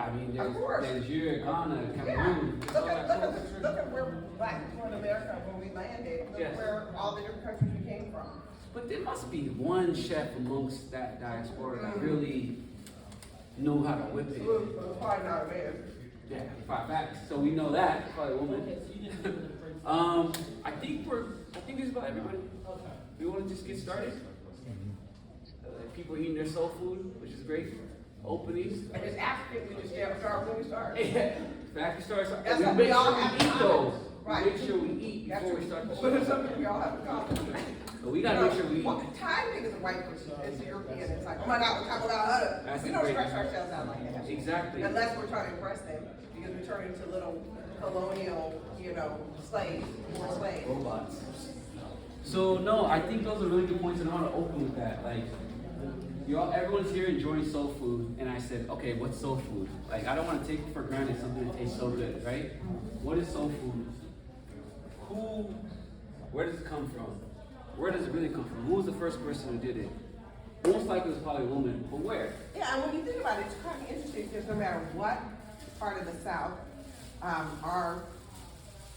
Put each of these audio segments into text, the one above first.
I mean, Of course. there's Nigeria, Ghana, Yeah. Cameroon. Look at where black people in America, when we landed, look Yes. where all the different countries we came from. But there must be one chef amongst that diaspora that really know how to whip it. It was probably not a man. Yeah, 5 facts. So we know that, probably a woman. I think this is about everybody. We want to just get started. People eating their soul food, which is great. Openings. And it's African, we just start when we start. Yeah, factory starts. That's We what make we all sure we have eat in though. common. Right. We make sure we eat before we start the But it's show. something we all have in common. But we gotta make sure we eat. Well, Thai is a white person, it's European, it's like, oh my God, we're talking about us. That's We don't great. stress ourselves out like that. Exactly. Unless we're trying to impress them, because we turn into little colonial, slaves, more slaves. Robots. So no, I think those are really good points, and I want to open with that. Like, everyone's here enjoying soul food, and I said, okay, what's soul food? Like, I don't want to take for granted something that tastes so good, right? What is soul food? Where does it come from? Where does it really come from? Who was the first person who did it? Most likely it was probably a woman, but where? Yeah, and when you think about it, it's kind of interesting because no matter what part of the South our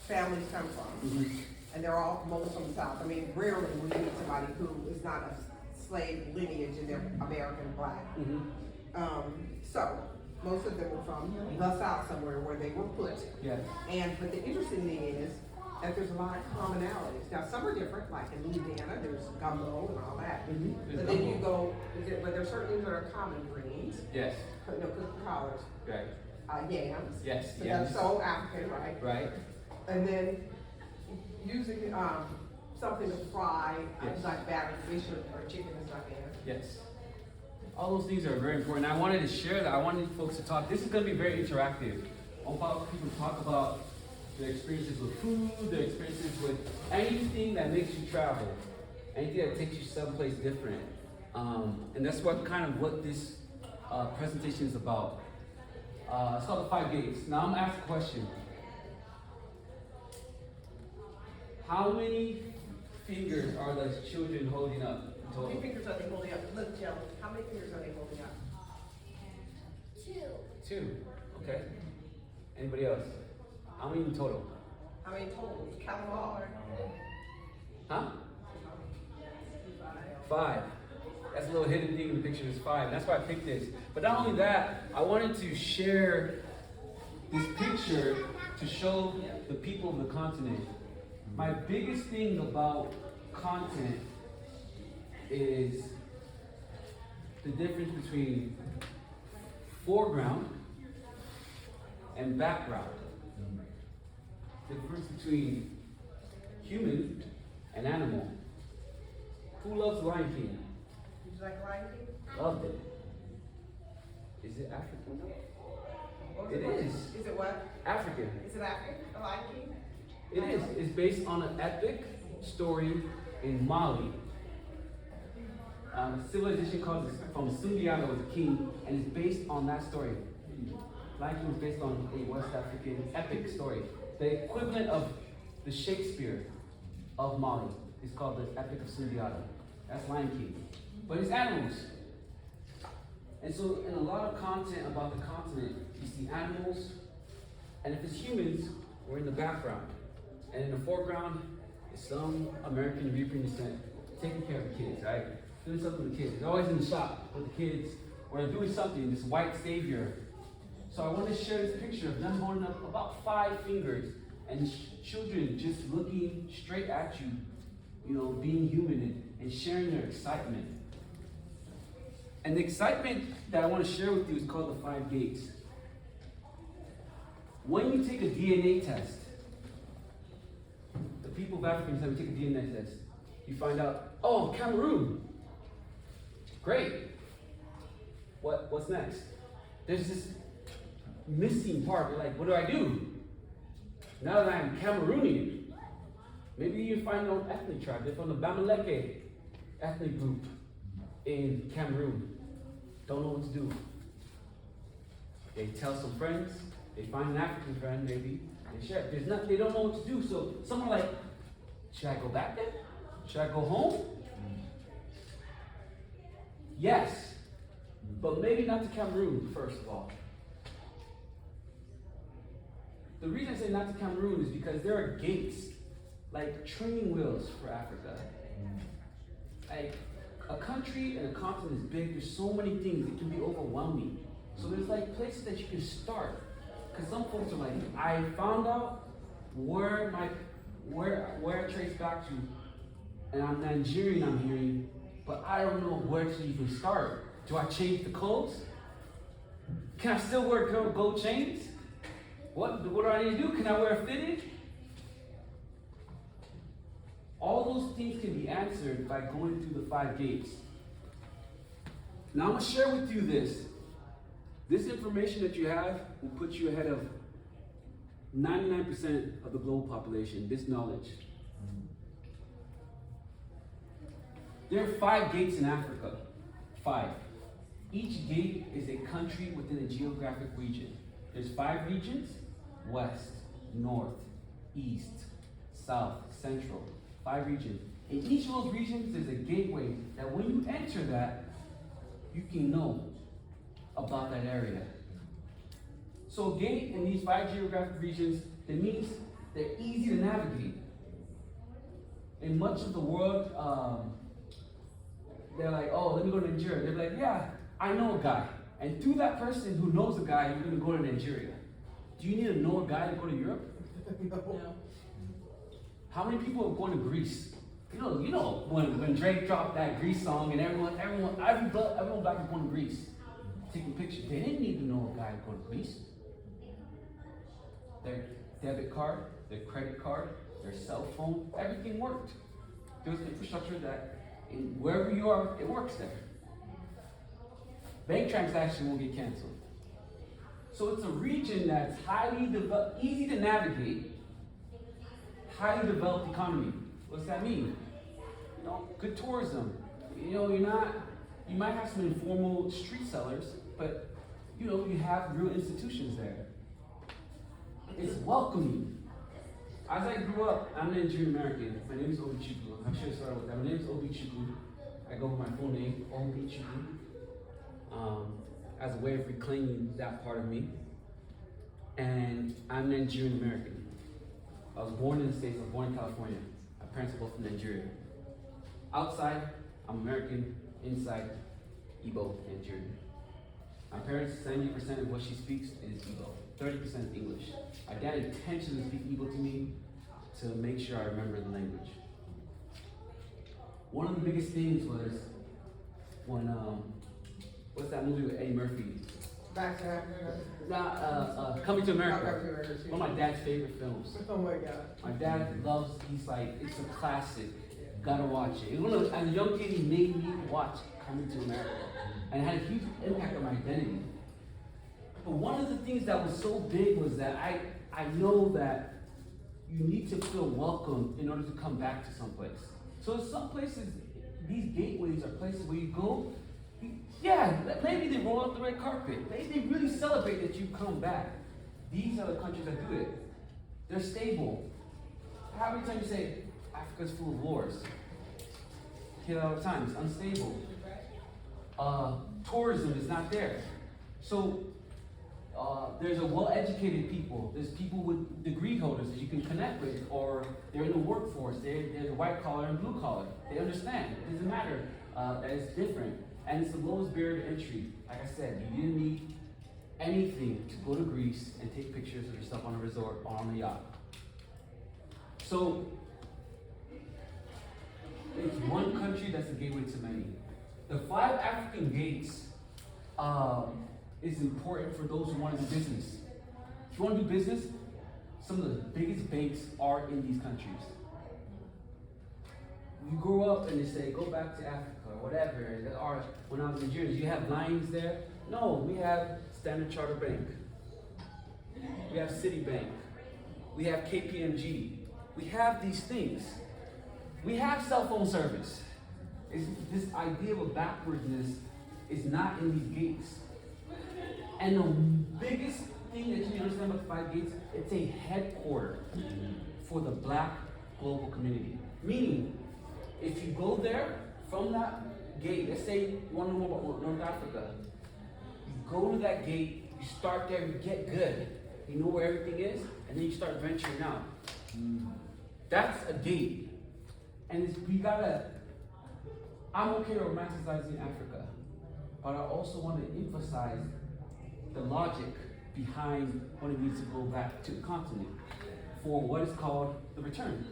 families come from, and they're all most from the South. I mean, rarely will you meet somebody who is not a slave lineage and they're American black. So most of them were from the South somewhere where they were put. Yes. But the interesting thing is that there's a lot of commonalities. Now some are different, like in Louisiana, there's gumbo and all that. But then you go, but there are certain things that are common greens. Yes. Cooked collards. Right. Yams. Yes. So Yams. that's so African, right? Right. And then using something to fry, Yes. like battered fish or chicken and stuff in. Yes. All those things are very important. I wanted to share that. I wanted folks to talk. This is going to be very interactive. I want people to talk about their experiences with food, their experiences with anything that makes you travel, anything that takes you someplace different. And that's what this presentation is about. It's called the 5 Gates. Now I'm going to ask a question. How many fingers are those children holding up in How total? many fingers are they holding up? Look, Jill, how many fingers are they holding up? 2. Okay. Anybody else? How many in total? How many total? Count them all. Huh? 5. That's a little hidden thing in the picture is 5. That's why I picked this. But not only that, I wanted to share this picture to show the people of the continent. My biggest thing about content is the difference between foreground and background. The difference between human and animal. Who loves Lion King? Did you like Lion King? Loved it. Is it African? It is. Is it what? African. Is it African? The Lion King? It is. It's based on an epic story in Mali. Civilization called from Sundiata was a king, and it's based on that story. Lion King was based on a West African epic story. The equivalent of the Shakespeare of Mali is called the Epic of Sundiata. That's Lion King. But it's animals. And so in a lot of content about the continent, you see animals, and if it's humans, we're in the background. And in the foreground is some American European descent taking care of the kids, right? Doing something with the kids. They're always in the shop with the kids, or they're doing something, this white savior. So I wanted to share this picture of them holding up about 5 fingers, and children just looking straight at you, being human and sharing their excitement. And the excitement that I want to share with you is called the 5 Gates. When you take a DNA test, the people of Africa say we take a DNA test, you find out, oh, Cameroon. Great. What's next? There's this missing part. You're like, what do I do? Now that I'm Cameroonian, maybe you find your own ethnic tribe. They're from the Bamileke ethnic group in Cameroon. Don't know what to do. They tell some friends, they find an African friend maybe, they share. They don't know what to do. So someone like, should I go back there? Should I go home? Yes, but maybe not to Cameroon, first of all. The reason I say not to Cameroon is because there are gates, like training wheels for Africa. Like, a country and a continent is big, there's so many things, it can be overwhelming. So there's like places that you can start. Because some folks are like, I found out where I trace back to, and I'm Nigerian, I'm hearing, but I don't know where to even start. Do I change the clothes? Can I still wear gold chains? What do I need to do? Can I wear a fitted? All those things can be answered by going through the 5 gates. Now I'm going to share with you this. This information that you have will put you ahead of 99% of the global population, this knowledge. There are 5 gates in Africa. 5. Each gate is a country within a geographic region. There's 5 regions: west, north, east, south, central. 5 regions. In each of those regions, there's a gateway that when you enter that, you can know about that area. So a gate in these 5 geographic regions, that means they're easy to navigate. In much of the world, they're like, oh, let me go to Nigeria. They're like, yeah, I know a guy. And through that person who knows a guy, you're going to go to Nigeria. Do you need to know a guy to go to Europe? No. How many people are going to Greece? You know when Drake dropped that Greece song and everyone black is going to Greece, taking pictures. They didn't need to know a guy going to Greece. Their debit card, their credit card, their cell phone, everything worked. There was infrastructure that, wherever you are, it works there. Bank transaction won't get canceled. So it's a region that's highly developed, easy to navigate, highly developed economy. What's that mean? Good tourism. You might have some informal street sellers, but you have real institutions there. It's welcoming. As I grew up, I'm Nigerian American. My name is Obi Chukwu. I should have started with that. My name is Obi Chukwu. I go with my full name, Obi Chukwu, as a way of reclaiming that part of me. And I'm Nigerian American. I was born in the States. I was born in California. My parents are both from Nigeria. Outside, I'm American. Inside, Igbo, Nigerian. My parents, 70% of what she speaks is Igbo. 30% is English. My dad intentionally speaks Igbo to me to make sure I remember the language. One of the biggest things was when, what's that movie with Eddie Murphy? Back to Africa. Coming to America. One of my dad's favorite films. Oh my God. My dad loves, he's like, it's a classic. Gotta watch it. As a young kid, he made me watch Coming to America. And it had a huge impact on my identity. But one of the things that was so big was that I know that you need to feel welcome in order to come back to some place. So some places, these gateways are places where you go, maybe they roll out the red carpet. They really celebrate that you come back. These are the countries that do it. They're stable. How many times you say, Africa's full of wars? Hear that all the time, it's unstable. Tourism is not there. So there's a well-educated people. There's people with degree holders that you can connect with, or they're in the workforce. They're white collar and blue collar. They understand. It doesn't matter that it's different. And it's the lowest barrier to entry. Like I said, you didn't need anything to go to Greece and take pictures of yourself on a resort or on a yacht. So it's one country that's the gateway to many. The 5 African gates is important for those who want to do business. If you want to do business, some of the biggest banks are in these countries. You grow up and they say, go back to Africa or whatever. Or when I was in Nigeria, you have lines there? No, we have Standard Chartered Bank. We have Citibank. We have KPMG. We have these things. We have cell phone service. This idea of a backwardness is not in these gates. And the biggest thing that you need to understand about the 5 gates, it's a headquarter for the Black global community. Meaning, if you go there from that gate, let's say you want to know about North Africa, you go to that gate, you start there, you get good. You know where everything is, and then you start venturing out. That's a gate. And I'm okay romanticizing Africa, but I also want to emphasize the logic behind what it means to go back to the continent for what is called the return.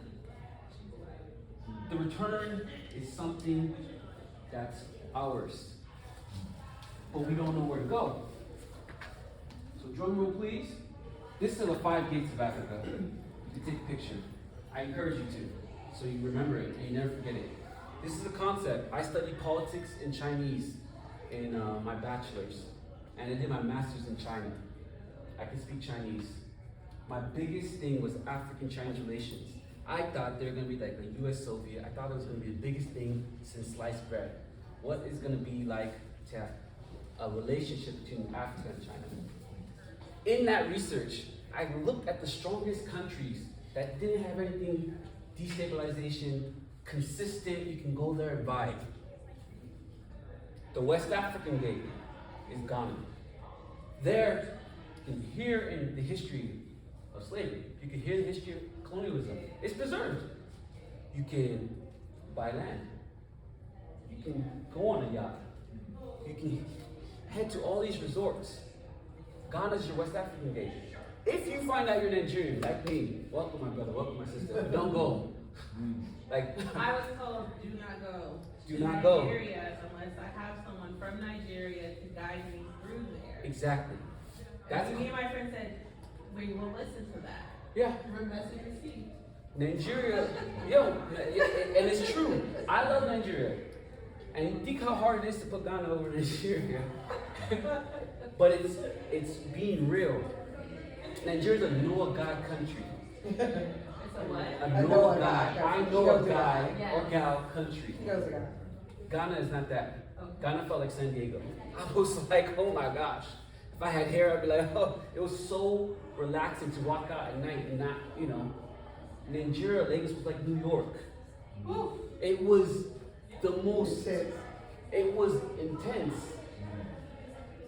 The return is something that's ours, but we don't know where to go. So drum roll, please. This are the 5 gates of Africa. You take a picture. I encourage you to, so you remember it and you never forget it. This is a concept. I studied politics and Chinese in my bachelor's, and I did my master's in China. I can speak Chinese. My biggest thing was African-Chinese relations. I thought they were going to be like the US-Soviet. I thought it was going to be the biggest thing since sliced bread. What is going to be like to have a relationship between Africa and China? In that research, I looked at the strongest countries that didn't have anything, destabilization, consistent, you can go there and vibe. The West African gate is Ghana. There, you can hear in the history of slavery, you can hear the history of colonialism. It's preserved. You can buy land. You can go on a yacht. You can head to all these resorts. Ghana is your West African gate. If you find out you're Nigerian, like me, welcome my brother, welcome my sister, but don't go. Like I was told, do not go. Do to not go. Nigeria unless I have someone from Nigeria to guide me through there. Exactly. That's Me and my friend said, we will listen to that. yeah. Your message received. Nigeria, and it's true. I love Nigeria. And you think how hard it is to put Ghana over Nigeria. But it's being real. Nigeria's a know a God country. It's a what? A know a God. I know a guy Yeah. or gal country. He goes again. Ghana is not that. Okay. Ghana felt like San Diego. I was like, oh my gosh. If I had hair, I'd be like, oh. It was so relaxing to walk out at night and not, Nigeria, Lagos was like New York. Woo. It was the most, Intense. it was intense.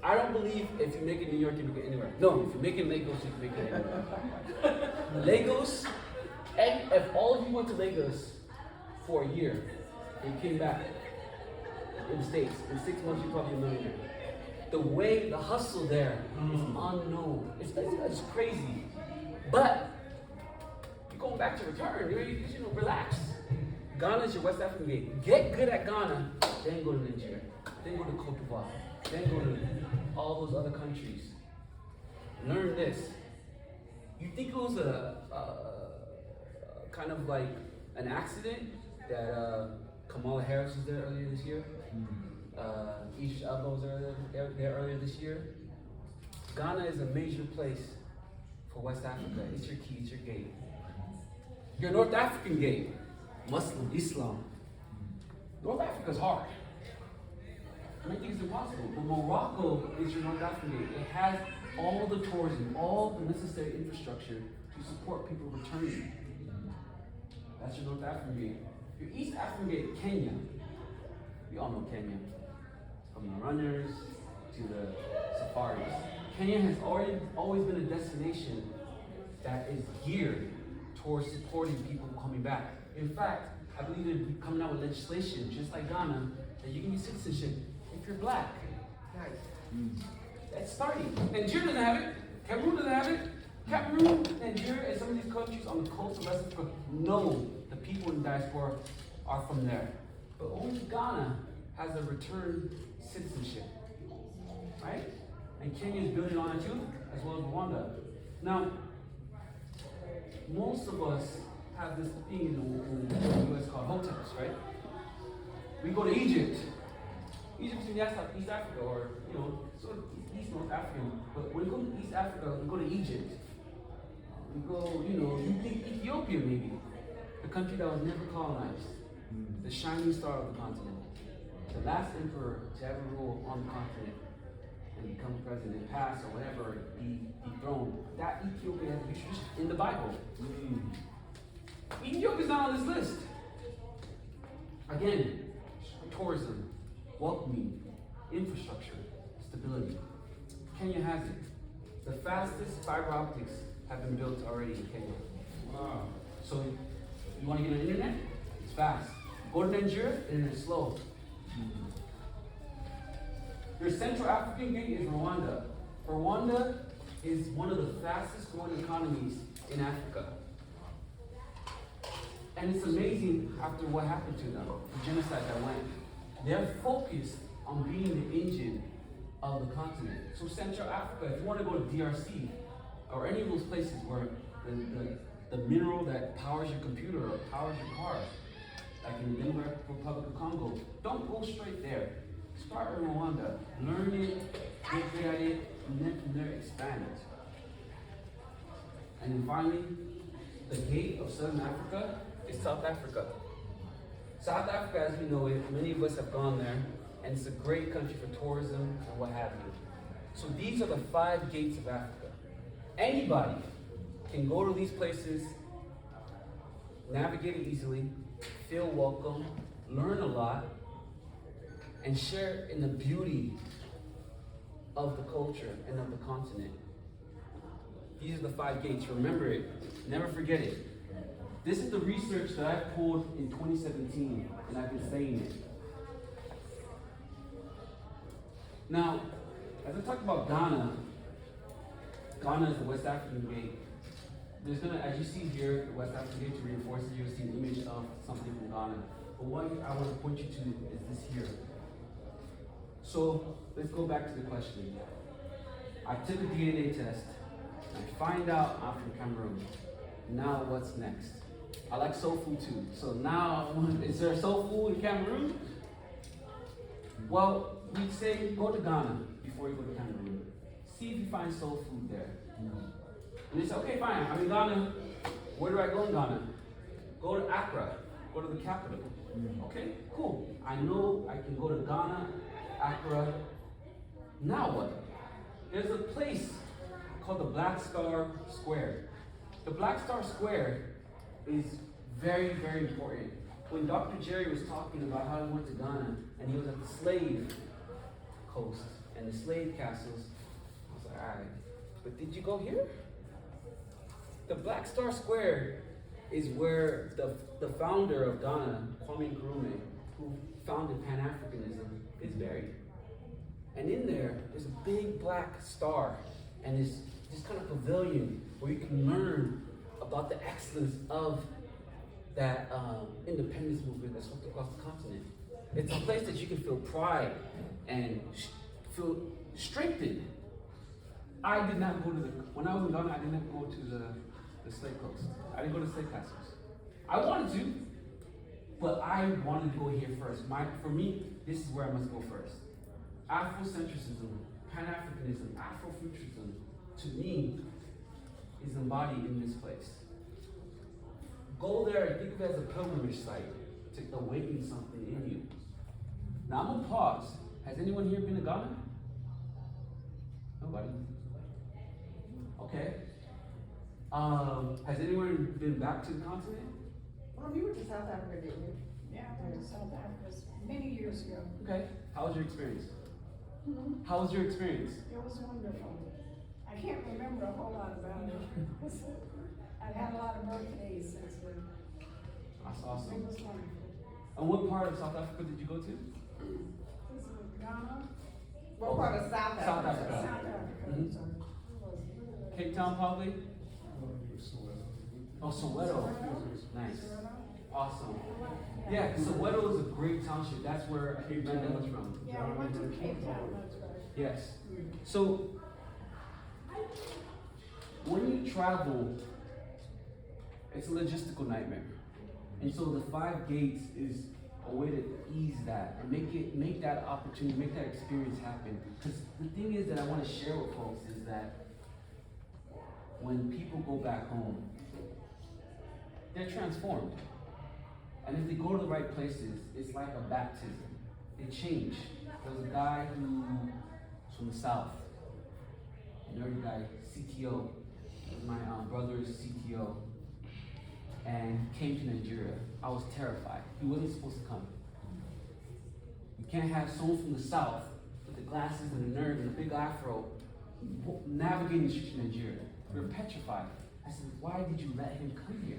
I don't believe if you make it in New York, you can make it anywhere. No, if you make it in Lagos, you can make it anywhere. Lagos, and if all of you went to Lagos for a year and came back in the States, in 6 months you're probably a millionaire. The hustle there is unknown. It's crazy. But you're going back to return. You relax. Ghana is your West African gate. Get good at Ghana, then go to Nigeria, then go to Cote d'Ivoire, then go to all those other countries. Learn this. You think it was a kind of like an accident that Kamala Harris was there earlier this year? Idris Elba was there earlier this year. Ghana is a major place for West Africa. It's your key, it's your gate. Your North African gate, Muslim, Islam. North Africa's hard. I think it's impossible. But Morocco is your North African gate. It has all the tourism, all the necessary infrastructure to support people returning. That's your North African gate. Your East African gate, Kenya. We all know Kenya. From the runners to the safaris. Kenya has always been a destination that is geared towards supporting people coming back. In fact, I believe they're coming out with legislation, just like Ghana, that you can get citizenship if you're black. Nice. That's starting. Nigeria doesn't have it. Cameroon doesn't have it. Cameroon, Nigeria, and some of these countries on the coast of West Africa know the people in diaspora are from there. But only Ghana has a return citizenship, right? And Kenya is building on it too, as well as Rwanda. Now, most of us have this thing in the US called hotels, right? We go to Egypt. Egypt's in East Africa, or sort of East North African. But when we go to East Africa, we go to Egypt. We go, you think Ethiopia maybe, the country that was never colonized, the shining star of the continent, the last emperor to ever rule on the continent and become president, pass or whatever, be dethroned. That Ethiopia has a big tradition in the Bible. Ethiopia's not on this list. Again, tourism, welcoming, infrastructure, stability. Kenya has it. The fastest fiber optics have been built already in Kenya. Wow. So you want to get on the internet? It's fast. Go to Nigeria, and it's slow. Your Central African gate is Rwanda. Rwanda is one of the fastest growing economies in Africa. And it's amazing after what happened to them, the genocide that went. They're focused on being the engine of the continent. So Central Africa, if you want to go to DRC or any of those places where the mineral that powers your computer or powers your car, like in the Democratic Republic of Congo, don't go straight there. Start in Rwanda, learn it, get good at it, and then from there expand it. And then finally, the gate of Southern Africa is South Africa. South Africa, as we know it, many of us have gone there, and it's a great country for tourism and what have you. So these are the 5 gates of Africa. Anybody can go to these places, navigate it easily, feel welcome, learn a lot, and share in the beauty of the culture and of the continent. These are the 5 gates. Remember it. Never forget it. This is the research that I pulled in 2017, and I've been saying it. Now, as I talk about Ghana, Ghana is the West African gate. There's gonna, as you see here, the West African gate, to reinforce it, you'll see an image of something from Ghana. But what I want to point you to is this here. So let's go back to the question. I took a DNA test. I find out I'm from Cameroon. Now what's next? I like soul food too. So now, is there soul food in Cameroon? Well, we say go to Ghana before you go to Cameroon. See if you find soul food there. And they say, okay, fine, I'm in Ghana. Where do I go in Ghana? Go to Accra. Go to the capital. Okay, cool. I know I can go to Ghana, Accra. Now what? There's a place called the Black Star Square. The Black Star Square is very, very important. When Dr. Jerry was talking about how he went to Ghana and he was at the slave coast and the slave castles, I was like, all right, but did you go here? The Black Star Square is where the founder of Ghana, Kwame Nkrumah, who founded Pan-Africanism, is buried. And in there, there's a big black star, and there's this kind of pavilion where you can learn about the excellence of that independence movement that swept across the continent. It's a place that you can feel pride and feel strengthened. I did not go to when I was in Ghana, I did not go to the slave coast. I didn't go to slave castles. I wanted to, but I wanted to go here first. For me, this is where I must go first. Afrocentrism, Pan-Africanism, Afrofuturism, to me, is embodied in this place. Go there and think of it as a pilgrimage site to awaken something in you. Now I'm gonna pause. Has anyone here been to Ghana? Nobody? Okay. Has anyone been back to the continent? Mom, you went to South Africa, didn't you? Yeah, I went to South Africa many years ago. Okay. How was your experience? How was your experience? It was wonderful. I can't remember a whole lot about it. I've had a lot of birthdays since then. That's It awesome. was wonderful. And what part of South Africa did you go to? This is Ghana, What part of South Africa? South Africa. South Africa. Mhm. Sorry. It was Cape Town, probably? Oh, Soweto. Nice. Awesome. Yeah, Soweto is a great township. That's where Cape Brenda was from. Yeah, we went to Cape Town, that's right. Yes. So, when you travel, it's a logistical nightmare. And so the 5 gates is a way to ease that and make that opportunity, make that experience happen. Because the thing is that I want to share with folks is that when people go back home, they're transformed. And if they go to the right places, it's like a baptism. They change. There was a guy who was from the South, a nerdy guy, CTO. My brother's CTO, and came to Nigeria. I was terrified. He wasn't supposed to come. You can't have someone from the South with the glasses and the nerd and the big afro navigating the streets of Nigeria. We were petrified. I said, why did you let him come here?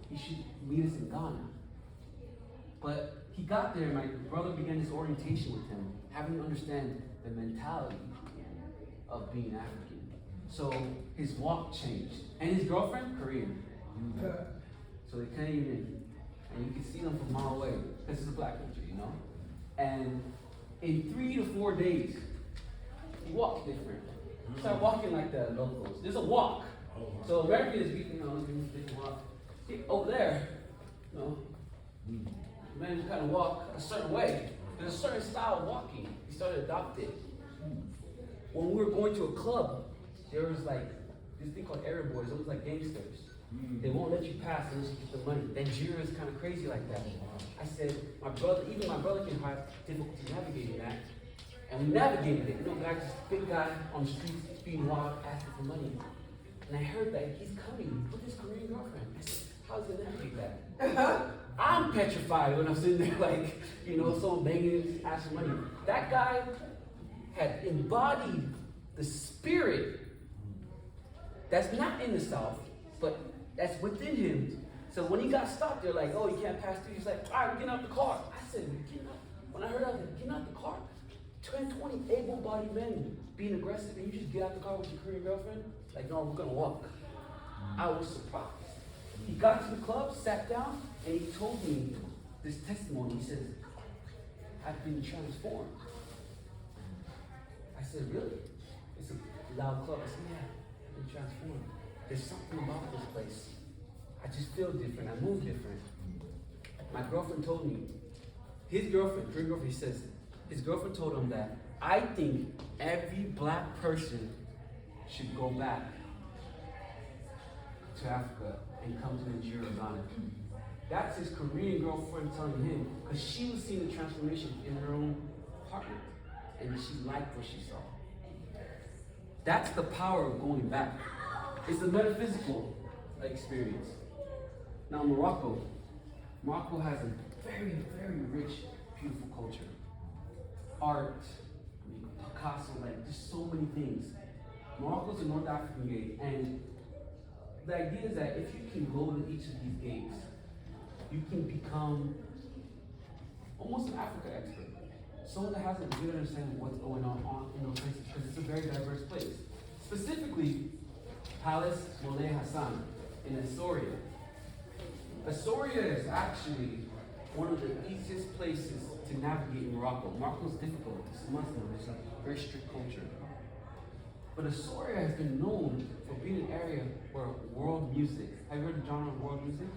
He should meet us in Ghana. But he got there, my brother began his orientation with him, having to understand the mentality of being African. So his walk changed. And his girlfriend, Korean. So they came in, and you could see them from a mile away, because it's a black country, you know? And in 3 to 4 days, he walked different. He started walking like the locals. There's a walk. So Americans, they can walk. Over there, you know, men kind of walk a certain way. There's a certain style of walking. He started adopting. When we were going to a club, there was like this thing called Arab boys, almost like gangsters. They won't let you pass unless you get the money. Nigeria is kind of crazy like that. I said, even my brother can have difficulty navigating that. And we navigated it. You know, this big guy on the streets being wild, asking for money. And I heard that he's coming with his Korean girlfriend. I said, how's he navigate that? I'm petrified when I'm sitting there like, you know, someone begging, asking money. That guy had embodied the spirit that's not in the South, but that's within him. So when he got stopped, they're like, oh, you can't pass through. He's like, all right, we're getting out the car. I said, we're getting out. When I heard that, I was like, getting out the car? 20 able-bodied men being aggressive, and you just get out the car with your Korean girlfriend? Like, no, we're gonna walk. I was surprised. He got to the club, sat down, and he told me this testimony. He says, I've been transformed. I said, really? It's a loud club. I said, yeah, I've been transformed. There's something about this place. I just feel different. I move different. My girlfriend told me, his girlfriend, Korean girlfriend, he says, his girlfriend told him that I think every black person should go back to Africa and come to Nigeria or Ghana. That's his Korean girlfriend telling him, because she was seeing the transformation in her own apartment, and she liked what she saw. That's the power of going back. It's a metaphysical experience. Now Morocco has a very, very rich, beautiful culture. Art, Picasso, like just so many things. Morocco's a North African gate, and the idea is that if you can go to each of these gates, you can become almost an Africa expert. Someone that has a good understanding of what's going on in those places, because it's a very diverse place. Specifically, Palace Moulay Hassan in Assoria. Assoria is actually one of the easiest places to navigate in Morocco. Morocco's difficult, it's Muslim, it's a very strict culture. But Assoria has been known for being an area where world music, have you heard the genre of world music?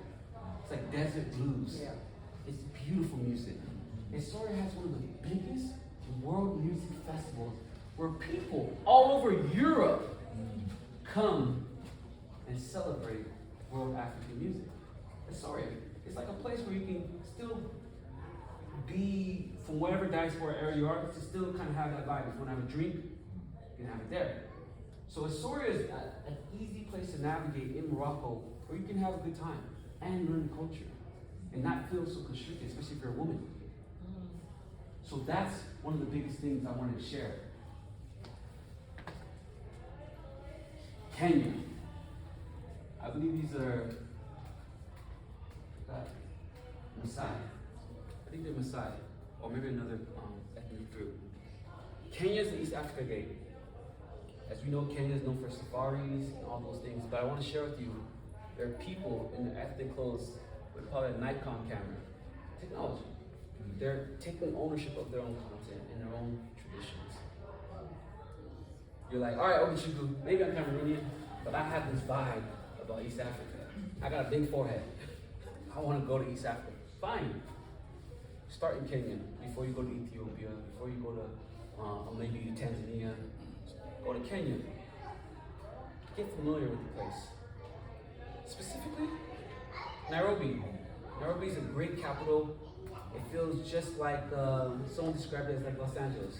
It's like desert blues. Yeah. It's beautiful music. Assoria has one of the biggest world music festivals where people all over Europe come and celebrate world African music. Assoria, it's like a place where you can still be from whatever diaspora area you are, to still kind of have that vibe. If you want to have a drink, you can have it there. So Assoria is an easy place to navigate in Morocco where you can have a good time and learn the culture and not feel so constricted, especially if you're a woman. So that's one of the biggest things I wanted to share. Kenya. I believe these are Maasai. I think they're Maasai, or maybe another ethnic group. Kenya is the East Africa gate. As we know, Kenya is known for safaris and all those things, but I want to share with you, there are people in their ethnic clothes with probably a Nikon camera. Technology. They're taking ownership of their own content and their own traditions. You're like, all right, Ogishugu, maybe I'm Cameroonian, but I have this vibe about East Africa. I got a big forehead. I want to go to East Africa. Fine. Start in Kenya before you go to Ethiopia, before you go to maybe Tanzania. Go to Kenya. Get familiar with the place. Specifically, Nairobi. Nairobi is a great capital. It feels just like, someone described it as like Los Angeles.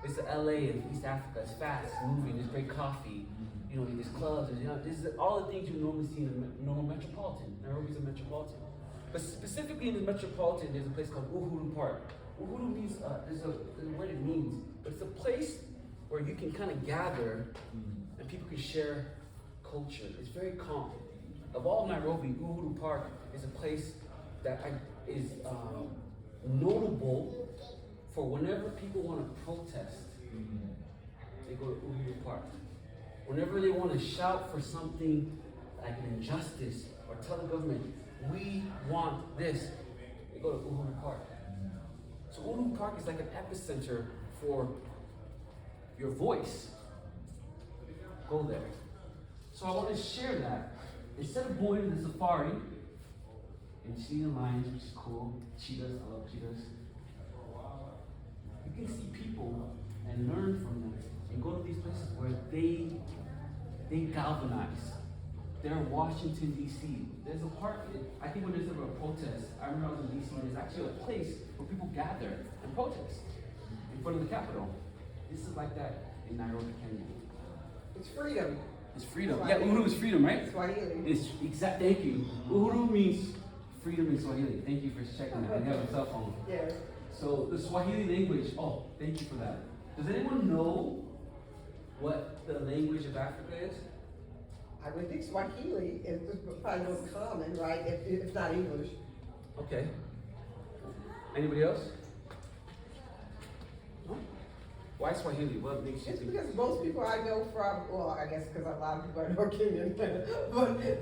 It's the LA of East Africa. It's fast, it's moving, there's great coffee. You know, there's clubs, and this is all the things you normally see in a normal metropolitan. Nairobi's a metropolitan. But specifically in the metropolitan, there's a place called Uhuru Park. Uhuru means, there's what it means, but it's a place where you can kind of gather and people can share culture. It's very calm. Of all Nairobi, Uhuru Park is a place that is notable for whenever people want to protest, they go to Uhuru Park. Whenever they want to shout for something like an injustice or tell the government, we want this, they go to Uhuru Park. So Uhuru Park is like an epicenter for your voice. Go there. So I want to share that. Instead of going to the safari and seeing lions, which is cool, cheetahs, I love cheetahs, you can see people and learn from them and go to these places where they galvanize. They're in Washington, D.C. There's a part, I think when there's ever a protest, I remember I was in D.C., there's actually a place where people gather and protest in front of the Capitol. This is like that in Nairobi, Kenya. It's freedom. It's freedom. Yeah, Uhuru is freedom, right? Swahili. It's exact. Thank you. Uhuru means freedom in Swahili. Thank you for checking that. You have a cell phone. Yes. So the Swahili language. Oh, thank you for that. Does anyone know what the language of Africa is? I would think Swahili is probably the most common, right? If not English. Okay. Anybody else? No? Why Swahili? What makes you It's think? because most people I know from, well, I guess because a lot of people I know are Kenyan, but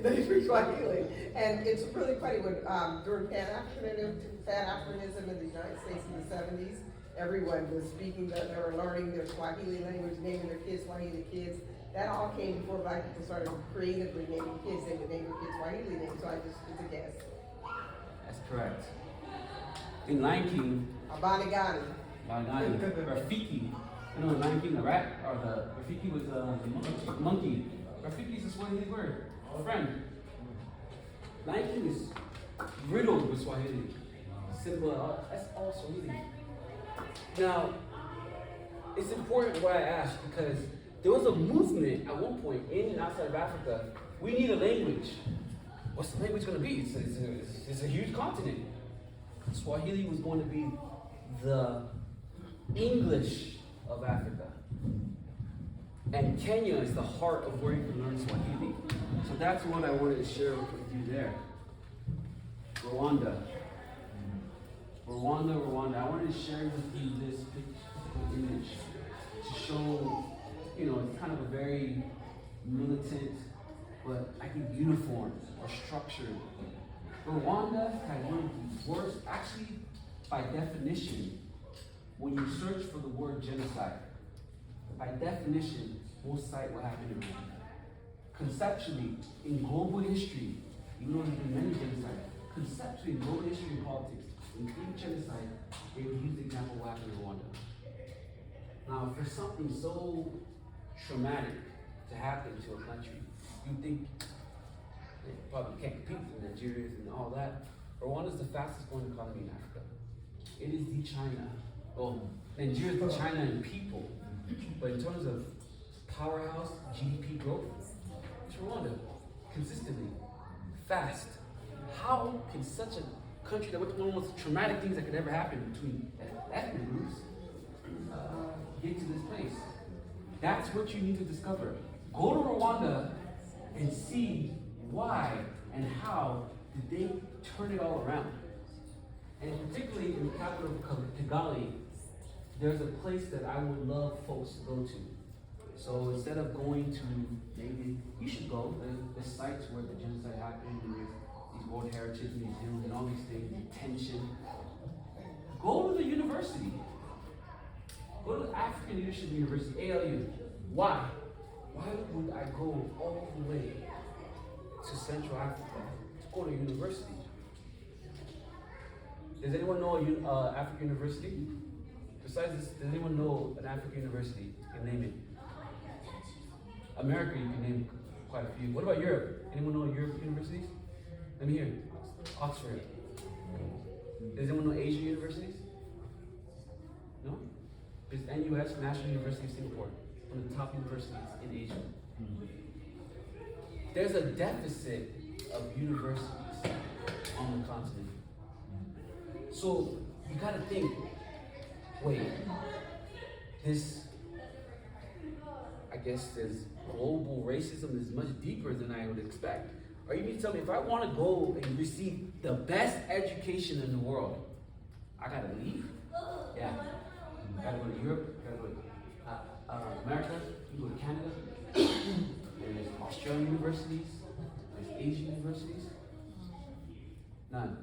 they speak Swahili. And it's really funny when, during Pan-Africanism in the United States in the 70s, everyone was speaking, they were learning their Swahili language, naming their kids Swahili kids. That all came before black people started creatively naming kids. They would name their kids Swahili names, so it's a guess. That's correct. In Lion King, Abanigani. Rafiki. You know, Lion King, the rat, or the Rafiki was the monkey. Rafiki is a Swahili word, friend. Lion King is riddled with Swahili. Simple, that's all Swahili. Now, it's important what I asked because there was a movement at one point in and outside of Africa. We need a language. What's the language going to be? It's a huge continent. Swahili was going to be the English of Africa. And Kenya is the heart of where you can learn Swahili. So that's what I wanted to share with you there. Rwanda. I wanted to share with you this physical image to show, you know, it's kind of a very militant, but I think uniform or structured. Rwanda had one of the worst, actually, by definition, when you search for the word genocide, by definition, we'll cite what happened in Rwanda. Conceptually, in global history, even though there's been many genocides, conceptually, in global history and politics, including genocide, they would use the example of what happened in Rwanda. Now, for something so traumatic to happen to a country, you think they probably can't compete with Nigeria and all that. Rwanda is the fastest growing economy in Africa. It is the China. Well, Nigeria is the China in people, but in terms of powerhouse GDP growth, it's Rwanda consistently fast. How can such a country that went through one of the most traumatic things that could ever happen between ethnic groups get to this place? That's what you need to discover. Go to Rwanda and see why and how did they turn it all around. And particularly in the capital of Kigali, there's a place that I would love folks to go to. So instead of going to, maybe you should go. There's sites where the genocide happened, and there's these World Heritage Museums and all these things, detention. Go to the university. Go to African Leadership University, ALU. Why? Why would I go all the way to Central Africa to go to university? Does anyone know African University? Besides this, does anyone know an African university? You can name it. America, you can name quite a few. What about Europe? Anyone know European universities? Let me hear. Oxford. Does anyone know Asian universities? No? Is NUS, National University of Singapore, one of the top universities in Asia. There's a deficit of universities on the continent. So you gotta think, wait, this guess there's global racism is much deeper than I would expect. Or you mean to tell me if I want to go and receive the best education in the world, I gotta leave? Yeah. Gotta go to Europe, gotta go to America, you go to Canada. There's Australian universities, there's Asian universities. None.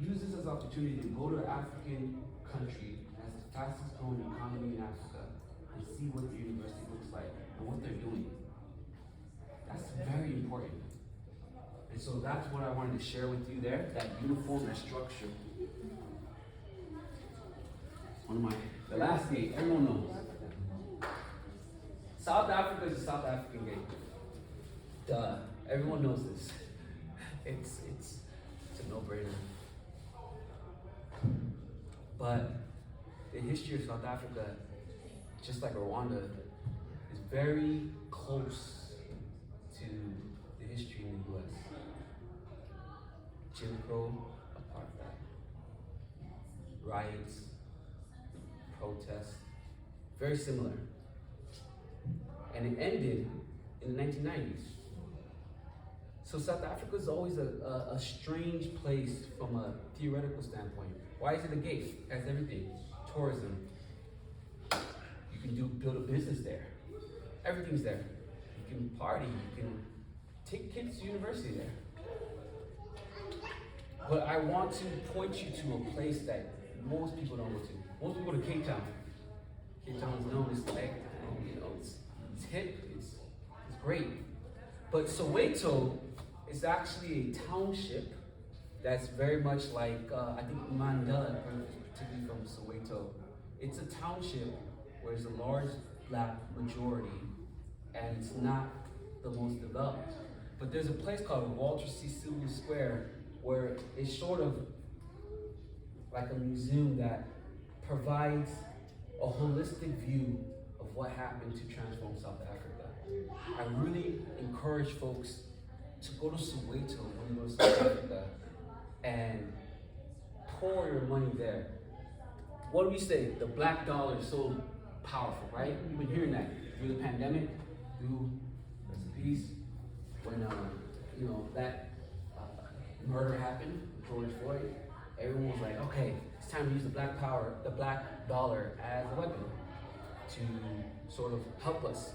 Use this as an opportunity to go to an African country that has the fastest growing economy in Africa and see what the university looks like and what they're doing. That's very important. And so that's what I wanted to share with you there, that uniform, that structure. The last gate, everyone knows. South Africa is a South African gate. Duh, everyone knows this. It's a no-brainer. But the history of South Africa, just like Rwanda, is very close to the history in the US. Jim Crow, apartheid, riots, protests, very similar. And it ended in the 1990s. So South Africa is always a strange place from a theoretical standpoint. Why is it a gate? It has everything. Tourism. You can build a business there. Everything's there. You can party. You can take kids to university there. But I want to point you to a place that most people don't go to. Most people go to Cape Town. Cape Town is known as like, it's hip, it's great. But Soweto is actually a township that's very much like, I think Mandela, particularly from Soweto. It's a township where there's a large black majority and it's not the most developed. But there's a place called Walter C. Silver Square where it's sort of like a museum that provides a holistic view of what happened to transform South Africa. I really encourage folks to go to Soweto when you go to South Africa and pour your money there. What do we say? The black dollar is so powerful, right? You've been hearing that through the pandemic, through rest in peace, when that murder happened, George Floyd. Everyone was like, okay, it's time to use the black dollar as a weapon to sort of help us.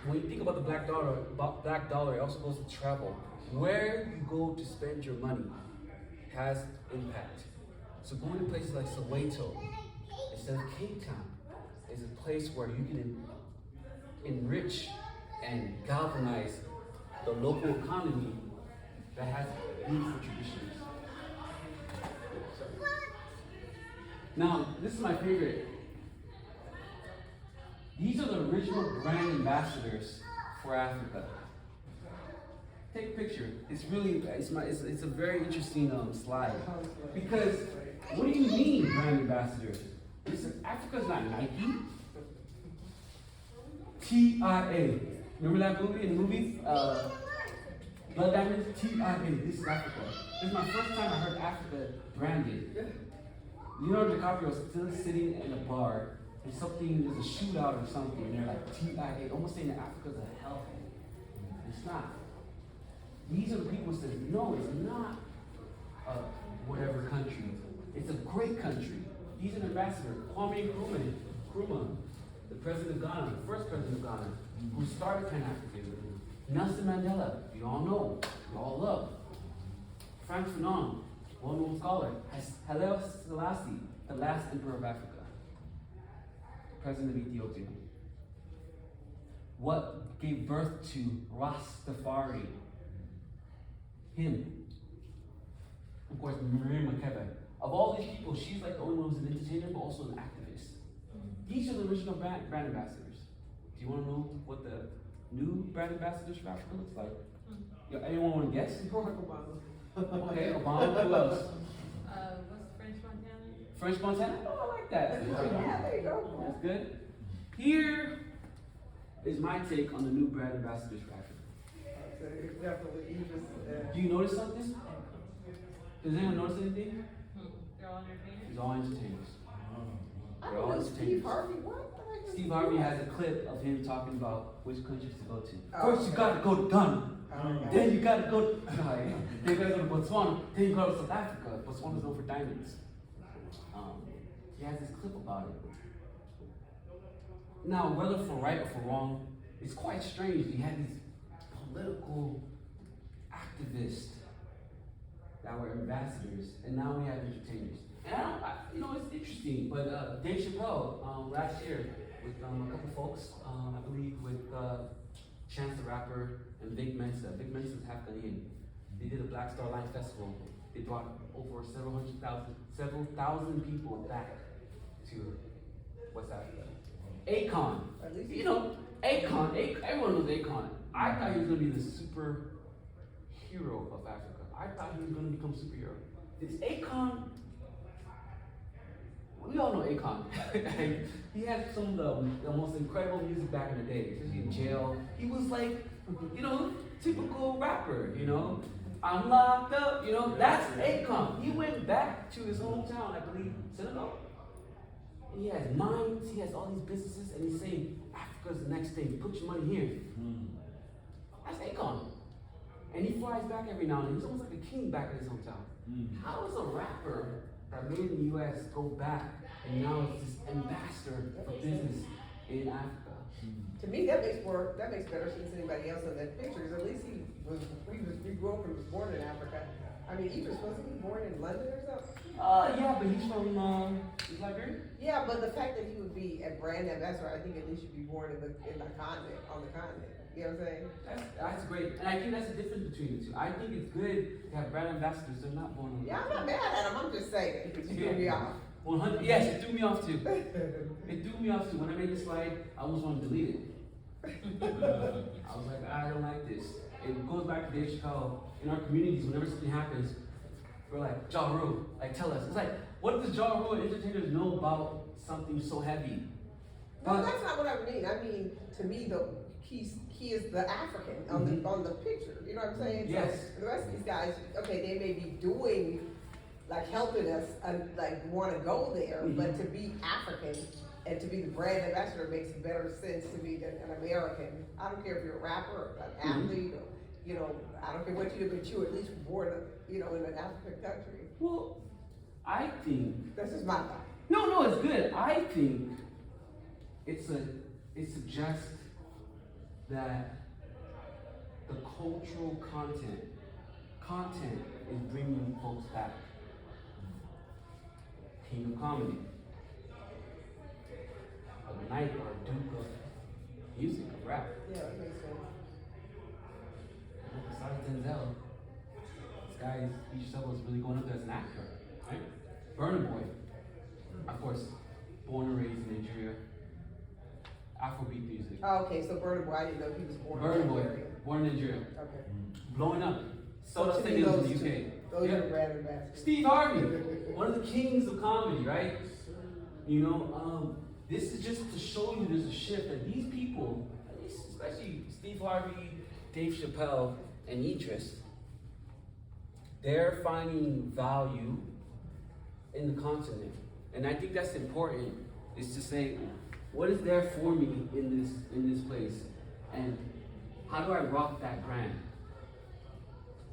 When you think about the black dollar, it also goes to travel. Where you go to spend your money has impact. So going to places like Soweto instead of Cape Town is a place where you can enrich and galvanize the local economy that has beautiful traditions. Now, this is my favorite. These are the original brand ambassadors for Africa. Take a picture. It's a very interesting slide. Because what do you mean brand ambassadors? Listen, Africa's not Nike. TIA. Remember that movie? In the movie, Blood Diamonds? TIA. This is Africa. This is my first time I heard Africa branded. Leonardo DiCaprio is still sitting in a bar, and there's a shootout or something, and they're like TIA, almost saying that Africa's a hellhole. It's not. These are the people who said, no, it's not whatever country. It's a great country. He's an ambassador. Kwame Nkrumah, the president of Ghana, the first president of Ghana, who started Pan-Africanism. Nelson Mandela, you all know, you all love. Frank Fanon, well-known scholar. Haile Selassie, the last emperor of Africa, president of Ethiopia. What gave birth to Rastafari? Him. Of course, Miriam Makeba. Of all these people, she's like the only one who's an entertainer, but also an activist. These are the original brand ambassadors. Do you want to know what the new brand ambassadors for Africa looks like? Anyone want to guess? Okay, Obama. Who else? What's French Montana? French Montana? Oh, I like that. Yeah, there you go. That's good. Here is my take on the new brand ambassadors for Africa. Do you notice something? Does anyone notice anything? They're all entertainers. These all entertainers. They're all Steve entertainers. Harvey, what? Steve Harvey has a clip of him talking about which countries to go to. Oh, First, you okay. gotta go to Ghana. Okay. Then you gotta go to, then you gotta go to Botswana. Then you go to South Africa. Botswana's known for diamonds. He has this clip about it. Now, whether for right or for wrong, it's quite strange. He had these political activists that were ambassadors, and now we have entertainers. And it's interesting, but Dave Chappelle, last year, with a couple folks, I believe with Chance the Rapper and Vic Mensa. Vic Mensa's half Ghanaian. They did a Black Star Line Festival. They brought over several thousand people back to West Africa. Akon, everyone knows Akon. I thought he was gonna be the superhero of Africa. I thought he was gonna become superhero. It's Akon. We all know Akon. He had some of the most incredible music back in the day, especially in jail. He was like, typical rapper, I'm locked up, that's Akon. He went back to his hometown, I believe, Senegal. And he has mines, he has all these businesses, and he's saying, Africa's the next thing, put your money here. That's Akon. And he flies back every now and then. He's almost like a king back in his hometown. How is a rapper that made in the US go back and now is this ambassador for business in Africa? To me, that makes better sense than anybody else in that picture. At least we grew up and was born in Africa. I mean, Idris, wasn't he born in London or something? Yeah, but he's from Liberia. Yeah, but the fact that he would be a brand ambassador, I think at least you'd be born on the continent. You know what I'm saying? That's great, and I think that's the difference between the two. I think it's good to have brand ambassadors. They're not born on. Yeah, I'm not mad at him. I'm just saying. You threw me off. 100. Yes, it threw me off too. It threw me off too. When I made the slide, I almost wanted to delete it. I was like, I don't like this. It goes back to Dave Chappelle. In our communities, whenever something happens, we're like, Ja Rule, tell us. It's like, what does Ja Rule and entertainers know about something so heavy? No, that's not what I mean. I mean, to me, he is the African on the picture. You know what I'm saying? Yes. So the rest of these guys, okay, they may be doing, helping us, want to go there, but to be African and to be the brand ambassador makes better sense to me than an American. I don't care if you're a rapper or an athlete or, I don't care what you do, but you at least born, in an African country. Well, I think That's just my thought. no, it's good. I think it suggests that the cultural content is bringing folks back. King of comedy, a knight or a duke of music, of rap. Yeah, that makes sense. Besides Denzel, this guy, Idris Elba, is really going up there as an actor, right? Burna Boy, of course, born and raised in Nigeria. Afrobeat music. Oh, okay, so Burna Boy, I didn't know he was born Burna in Boy, Nigeria. born in Nigeria. Okay. Blowing up. Sold out To me, stadiums in those the two. UK. Those Yeah. are the brand ambassadors. Steve Harvey, one of the kings of comedy, right? This is just to show you there's a shift that these people, at least especially Steve Harvey, Dave Chappelle, and Idris, they're finding value in the continent. And I think that's important, is to say, what is there for me in this place? And how do I rock that brand?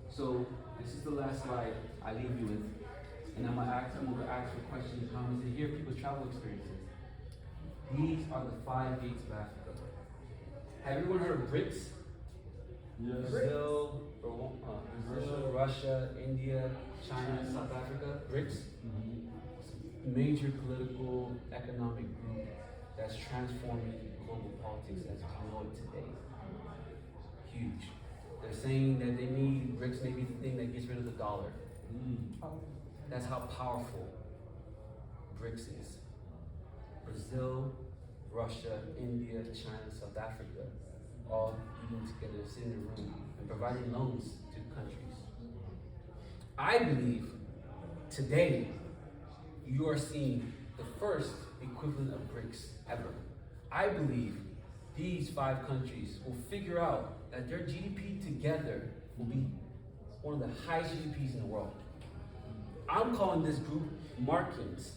So this is the last slide I leave you with. And I'm gonna ask for questions and comments and hear people's travel experiences. These are the 5 gates of Africa. Have everyone heard of BRICS? Yes. Brazil, Russia, India, China, South Africa. BRICS. Major political, economic group that's transforming global politics as we know it today. Huge. They're saying that BRICS may be the thing that gets rid of the dollar. That's how powerful BRICS is. Brazil, Russia, India, China, South Africa, all eating together, sitting in a room, and providing loans to countries. I believe today you are seeing the first equivalent of BRICS ever. I believe these 5 countries will figure out that their GDP together will be one of the highest GDPs in the world. I'm calling this group Markings.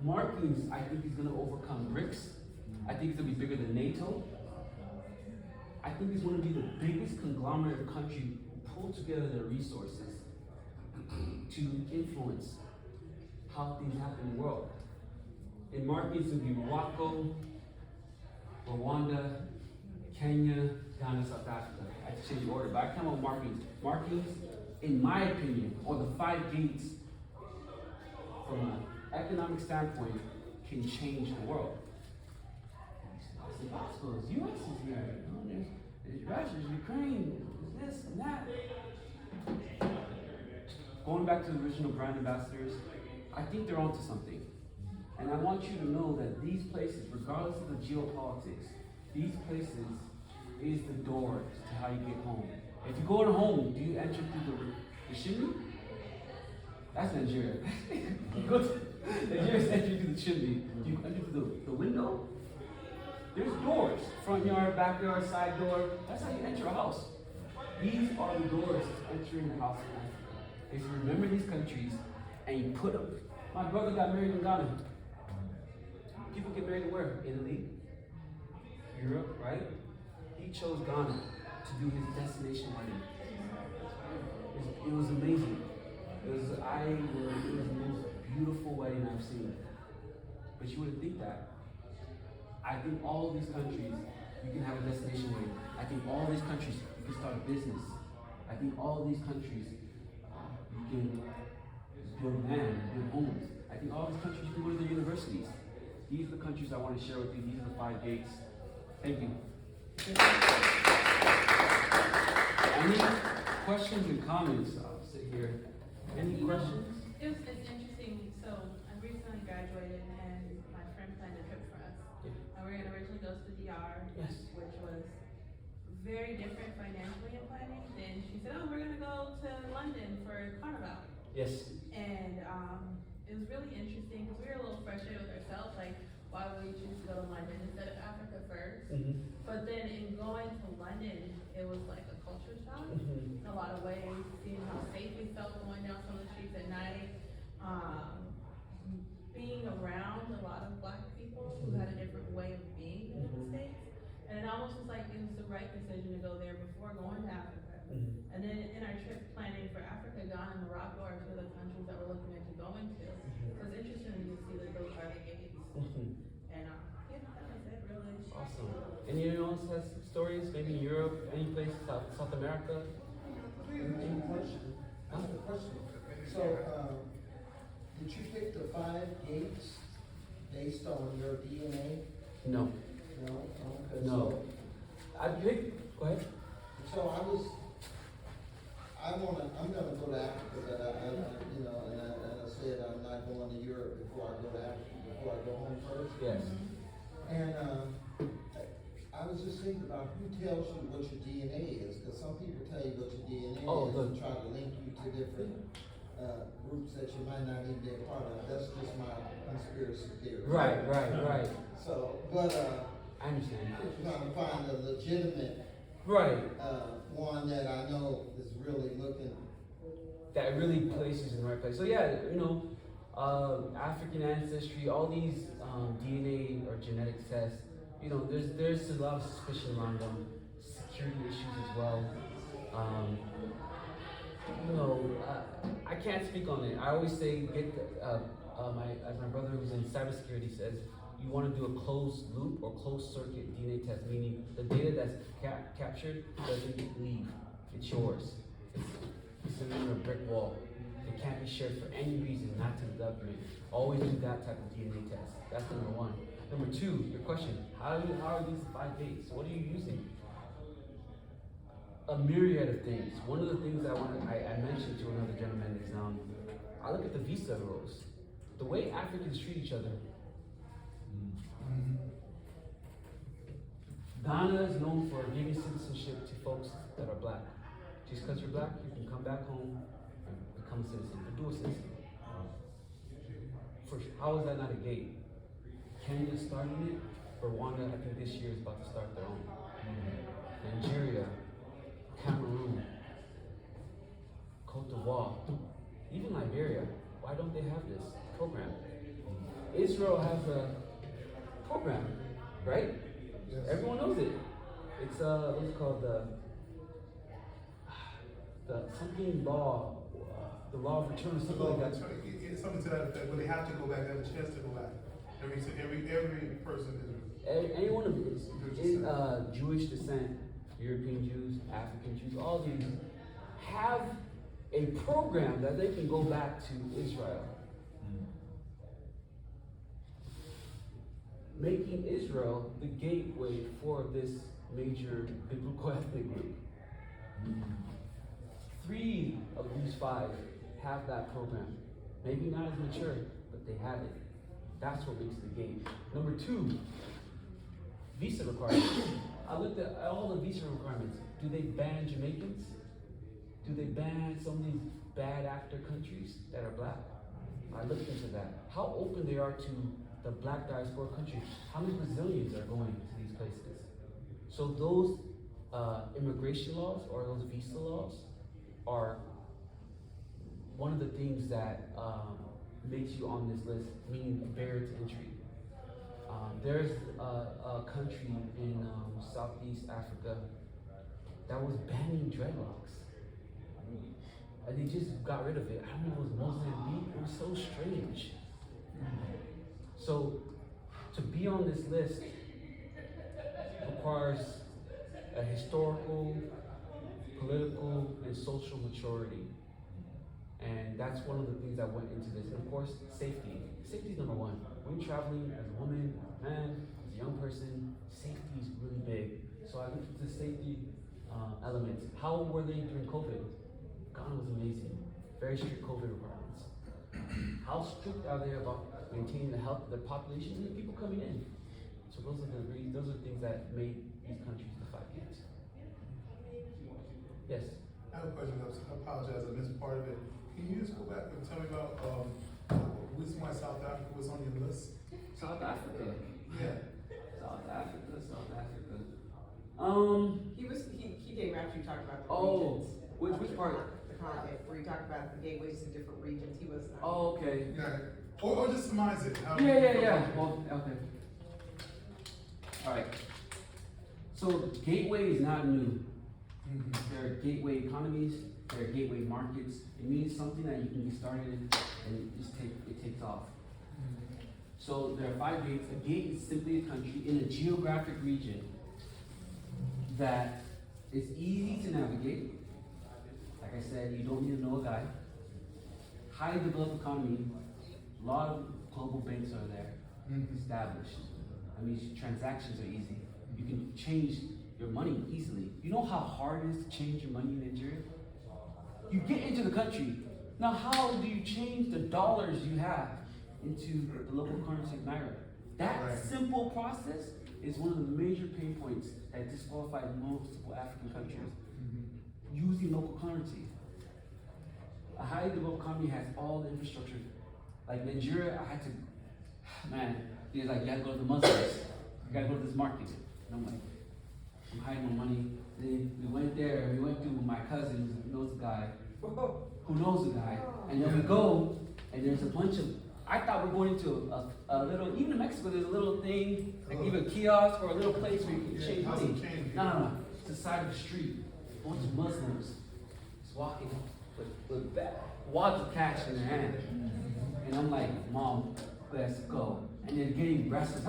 Markings, I think, is going to overcome BRICS. I think it's going to be bigger than NATO. I think it's going to be the biggest conglomerate of country pull together their resources to influence how things happen in the world. In markings, it will be Morocco, Rwanda, Kenya, Ghana, South Africa. I have to change the order, but I come up with markings. Markings, in my opinion, or the 5 gates, from an economic standpoint, can change the world. The U.S. is here, there's Russia, there's Ukraine, there's this and that. Going back to the original brand ambassadors, I think they're onto something. And I want you to know that these places, regardless of the geopolitics, these places is the door to how you get home. If you go to home, do you enter through the chimney? That's Nigeria. You go to Nigeria's entry through the chimney. Do you enter through the window? There's doors. Front yard, backyard, side door. That's how you enter a house. These are the doors to entering the house of Africa. If you remember these countries and you put them. My brother got married in Ghana. People get married where? Italy, Europe, right? He chose Ghana to do his destination wedding. It was amazing. It was the most beautiful wedding I've seen. But you wouldn't think that. I think all of these countries, you can have a destination wedding. I think all of these countries, you can start a business. I think all of these countries, you can build land, build homes. I think all these countries, you can go to their universities. These are the countries I want to share with you. These are the 5 gates. Thank you. Any questions and comments? I'll sit here. Any questions? It's interesting. So I recently graduated, and my friend planned a trip for us. Yeah. And we were going to originally go to the DR, Yes. which was very different financially in planning. Then she said, "Oh, we're going to go to London for Carnival." Yes. And it was really interesting because we were a little frustrated with ourselves, like, why would we choose to go to London instead of Africa first? Mm-hmm. But then in going to London, it was like a culture shock Mm-hmm. in a lot of ways, seeing how safe we felt going down some of the streets at night, being around a lot of Black people who had a different way of being in the States. And it almost was like it was the right decision to go there before going to Africa. Mm-hmm. And then in our trip planning for Africa, Ghana and Morocco are 2 of the countries that we're looking into going to. So it's interesting to see that those are the gates. Mm-hmm. And yeah, that was it really. Awesome. Anyone else has stories? Maybe in Europe, any place, South America? Any question? I have a question. So, did you pick the 5 gates based on your DNA? No. No? Okay. No. I picked. Go ahead. So I'm gonna go to Africa, but and I said I'm not going to Europe before I go to Africa, before I go home first. Yes. And I was just thinking about who tells you what your DNA is, because some people tell you what your DNA is and try to link you to different groups that you might not even be a part of. That's just my conspiracy theory. Right. So, but I understand. trying to find a legitimate Right. one that I know is really looking. That really places in the right place. So yeah, African ancestry, all these DNA or genetic tests, there's a lot of suspicion around them, security issues as well. I can't speak on it. I always say as my brother who's in cybersecurity says, you want to do a closed loop or closed circuit DNA test, meaning the data that's captured doesn't leave. It's yours. It's under a brick wall. It can't be shared for any reason, not to the government. Always do that type of DNA test. That's number 1. Number 2, your question, how are these 5 gates? What are you using? A myriad of things. One of the things I mentioned to another gentleman is I look at the visa rules. The way Africans treat each other. Ghana is known for giving citizenship to folks that are Black. Just because you're Black, you can come back home and become a citizen, a dual citizen. How is that not a gate? Kenya started it. Rwanda, I think this year is about to start their own. Nigeria, Cameroon, Cote d'Ivoire, even Liberia. Why don't they have this program? Israel. Israel has a program, right? Yes. Everyone knows it. It's what's it called, the something law, the law of return or something like that. It's something to that effect, but they have to go back, they have a chance to go back. Every person is. Anyone of Jewish descent, European Jews, African Jews, all these have a program that they can go back to Israel. Making Israel the gateway for this major biblical ethnic group. 3 of these 5 have that program. Maybe not as mature, but they have it. That's what makes the game. Number 2, visa requirements. I looked at all the visa requirements. Do they ban Jamaicans? Do they ban some of these bad actor countries that are black? I looked into that. How open they are to the black diaspora countries. How many Brazilians are going to these places? So those immigration laws or those visa laws are one of the things that makes you on this list, meaning a barrier to entry. There's a country in Southeast Africa that was banning dreadlocks. And they just got rid of it. I don't know, it was Mozambique. It was so strange. So to be on this list requires a historical, political, and social maturity. And that's one of the things that went into this. And of course, safety. Safety is number 1. When you're traveling as a woman, as a man, as a young person, safety is really big. So I looked into the safety elements. How were they during COVID? Ghana was amazing. Very strict COVID requirements. How strict are they about maintaining the health of their population and the people coming in? So those are the things that made these countries the 5 gates. Yes. I have a question. I apologize, I missed part of it. Can you just go back and tell me about which one South Africa was on your list? South Africa. Yeah. South Africa. He came after you talked about the Oh, regions. which part? The content, where you talked about the gateways to different regions. He was. Oh, okay. Yeah. Or just surmise it. Yeah. Well, okay. All right. So gateway is not new. There are gateway economies. There are gateway markets. It means something that you can get started in and it takes off. So there are 5 gates. A gate is simply a country in a geographic region that is easy to navigate. Like I said, you don't need to know a guy. Highly developed economy. A lot of global banks are there, established. I mean, transactions are easy. You can change your money easily. You know how hard it is to change your money in Nigeria? You get into the country. Now, how do you change the dollars you have into the local currency of Naira? That simple process is one of the major pain points that disqualifies multiple African countries using local currency. A highly developed economy has all the infrastructure. Like Nigeria, I had to, he was like, you gotta go to the Muslims. You gotta go to this market. And I'm like, I'm hiding my money. Then we went there, and we went through my cousin who knows a guy, and then we go, and there's a bunch of, I thought we were going into a little, even in Mexico, there's a little thing, like either a kiosk or a little place where you can change money. No. It's the side of the street. A bunch of Muslims just walking with wads of cash in their hand. And I'm like, Mom, let's go. And they're getting restless.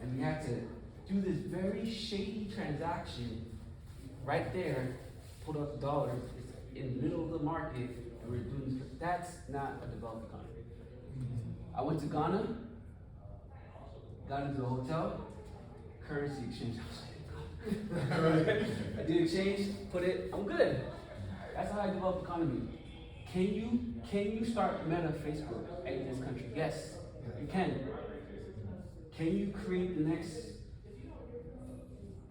And we had to do this very shady transaction right there, put up the dollars. It's in the middle of the market, and we're doing this. That's not a developed economy. I went to Ghana, got into a hotel, currency exchange. I was like, I did exchange, put it, I'm good. That's how I develop economy. Can you start Meta Facebook in this country? Yes, you can. Can you create the next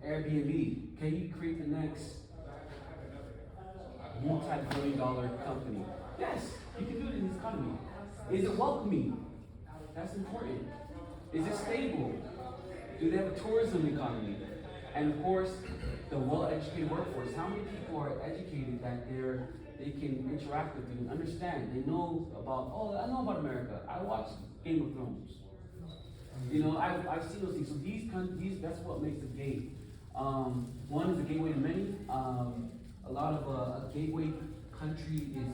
Airbnb? Can you create the next multi-billion-dollar company? Yes, you can do it in this economy. Is it welcoming? That's important. Is it stable? Do they have a tourism economy? And of course, the well-educated workforce. How many people are educated that they can interact with you and understand? They know about, I know about America. I watch Game of Thrones. You know, I've seen those things. So these that's what makes a gate. One is a gateway to many. A lot of a gateway country is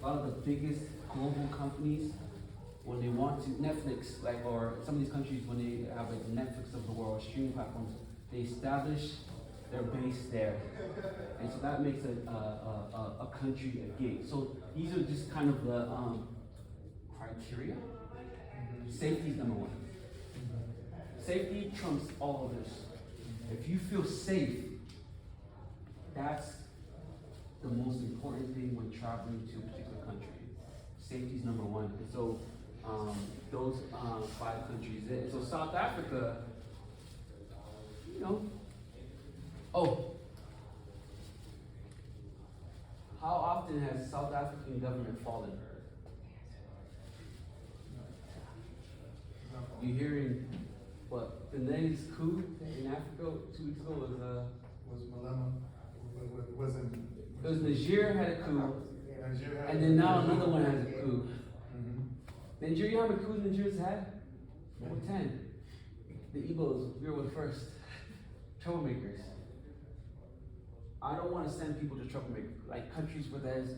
a lot of the biggest global companies when they want to Netflix, like, or some of these countries when they have like the Netflix of the world, streaming platforms, they establish their base there, and so that makes a country a gate. So these are just kind of the criteria. Safety is number one. Safety trumps all of this. If you feel safe, that's the most important thing when traveling to a particular country. Safety is number one. And so those 5 countries. And so South Africa, you know. Oh, how often has South African government fallen? You're hearing what the latest coup in Africa 2 weeks ago Was Malema, it was Niger had a coup, Nigeria had and then now another one has a Mhm. coup. Nigeria, how many coups Nigeria's had? Over 10. The Igbos, we were the first. Troublemakers. I don't want to send people to troublemaker, like countries where there's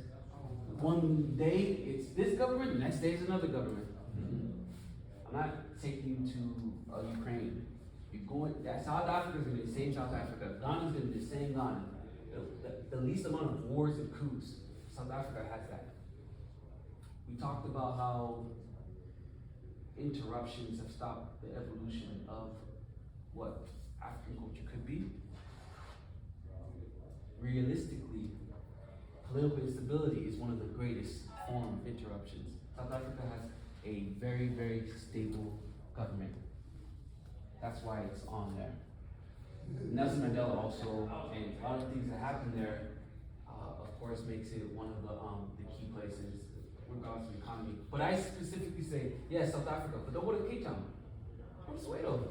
one day it's this government, the next day it's another government. I'm not taking you to Ukraine. You're going, South Africa's gonna be the same South Africa. Ghana's gonna be the same Ghana. The least amount of wars and coups, South Africa has that. We talked about how interruptions have stopped the evolution of what African culture could be. Realistically, political instability is one of the greatest form of interruptions. South Africa has a very, very stable government. That's why it's on there. Nelson Mandela also, and a lot of things that happen there, of course, makes it one of the key places, regardless of the economy. But I specifically say, yes, South Africa, but don't go to Cape Town. Go to Soweto.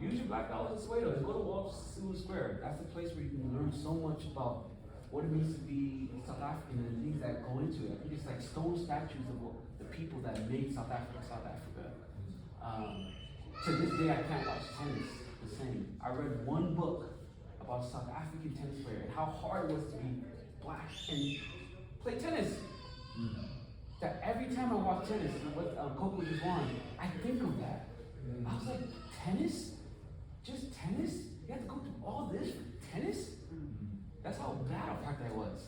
Use your black dollars in Soweto and go to Wall Square. That's a place where you can learn so much about what it means to be South African and the things that go into it. I think it's like stone statues of the people that made South Africa, South Africa. To this day, I can't watch tennis the same. I read one book about a South African tennis player and how hard it was to be black and play tennis. That every time I watch tennis, what Coco just won, I think of that. I was like, tennis? Just tennis? You have to go through all this for tennis? That's how bad of fact that was.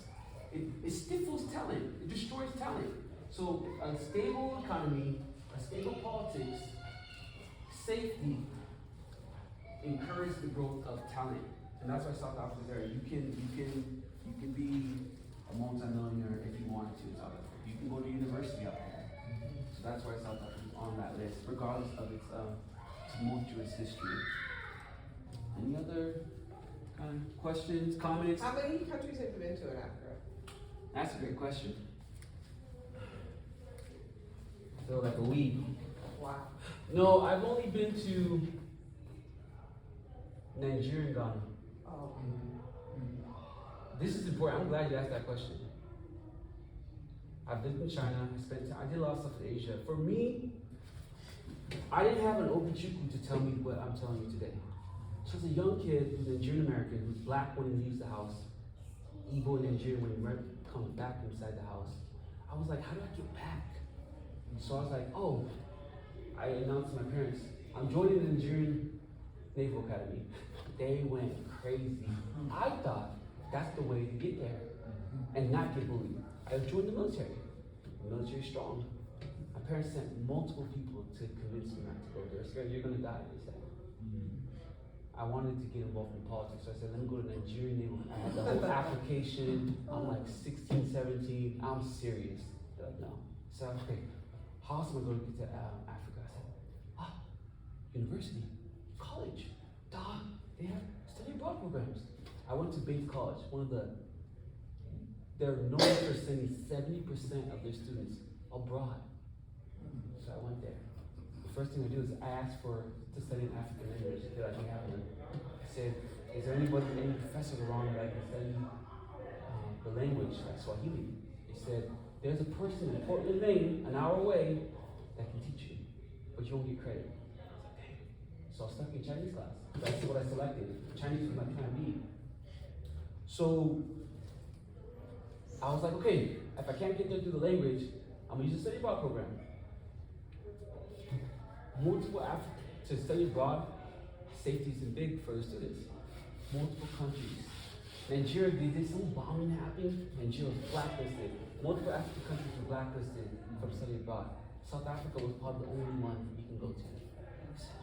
It stifles talent. It destroys talent. So a stable economy, a stable politics, safety encourage the growth of talent, and that's why South Africa is there. You can be a multi-millionaire if you wanted to in South Africa. You can go to university up there. So that's why South Africa is on that list, regardless of its tumultuous history. Any other kind of questions, comments? How many countries have you been to in Africa? That's a great question. I feel like a week. Wow. No, I've only been to Nigeria and Ghana. Oh. This is important. I'm glad you asked that question. I've lived in China. I did a lot of stuff in Asia. For me, I didn't have an Obichukwu to tell me what I'm telling you today. So as a young kid who's Nigerian American, who's black when he leaves the house, Igbo Nigerian when he comes back inside the house, I was like, how do I get back? So I was like, oh, I announced to my parents, I'm joining the Nigerian Naval Academy. They went crazy. I thought that's the way to get there and not get bullied. I joined the military. The military's strong. My parents sent multiple people to convince me not to go there. Scared you're gonna die, they said. I wanted to get involved in politics, so I said, let me go to Nigerian Naval. I had the whole application. I'm like 16, 17. I'm serious. They're like, no. So I'm like, okay, how else am I going to get to Africa? I said, university, college, they have study abroad programs. I went to Bates College, they're known for sending 70% of their students abroad. So I went there. The first thing I do is I asked to study an African language. They're like, we have one. I said, is there any professors around that I can study the language, like Swahili? They said, there's a person in Portland, Maine, an hour away, that can teach you. but you won't get credit. So I was stuck in Chinese class. That's what I selected. Chinese was my plan B. So I was like, okay, if I can't get there through the language, I'm gonna use the study abroad program. Multiple to study abroad, safety is big for the students. Multiple countries. Nigeria, they did some bombing happening. Nigeria was blacklisted. Multiple African countries were blacklisted from study abroad. South Africa was probably the only one you can go to. I said,